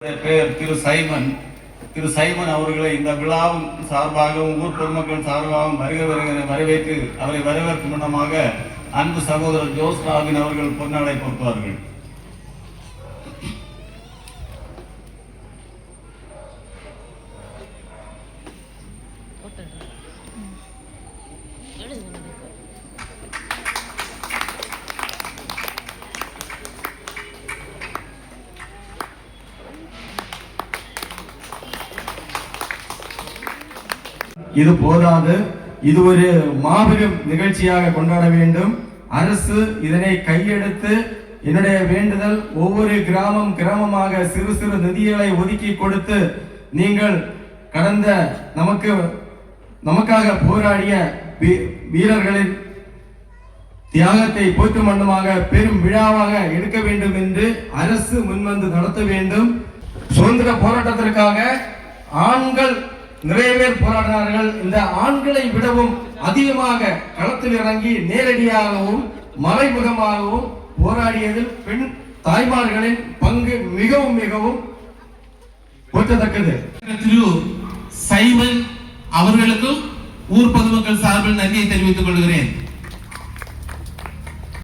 பெயர் திரு சைமன் அவர்களை இந்த விழாவின் சார்பாகவும் ஊர் பொதுமக்கள் சார்பாகவும் வரவேற்று அவரை வரவேற்கும் முன்னமாக அன்பு சகோதரர் ஜோஸ் ராபின் அவர்கள் பொன்னாடை பொறுப்பார்கள். இது போதாது, இது ஒரு மாபெரும் நிகழ்ச்சியாக கொண்டாட வேண்டும். அரசு இதனை கையெடுத்து, என்னுடைய வேண்டுதல், ஒவ்வொரு கிராமமாக சிறு சிறு நிதிகளை ஒதுக்கி கொடுத்து நீங்கள் கடந்த நமக்காக போராடிய வீரர்களின் தியாகத்தை போற்றும் வண்ணமாக பெரும் விழாவாக எடுக்க வேண்டும் என்று அரசு முன்வந்து நடத்த வேண்டும். சுதந்திர போராட்டத்திற்காக ஆண்கள் நிறைய பேர் போராடினார்கள். இந்த ஆண்களை விடவும் அதிகமாக களத்தில் இறங்கி நேரடியாகவும் மறைமுகமாகவும் போராடியதில் பெண் தாய்மார்களின் பங்கு மிகவும் மிகவும் போற்றத்தக்கது. திரு சைமன் அவர்களுக்கும் ஊர் பொதுமக்கள் சார்பில் நன்றியை தெரிவித்துக் கொள்கிறேன்.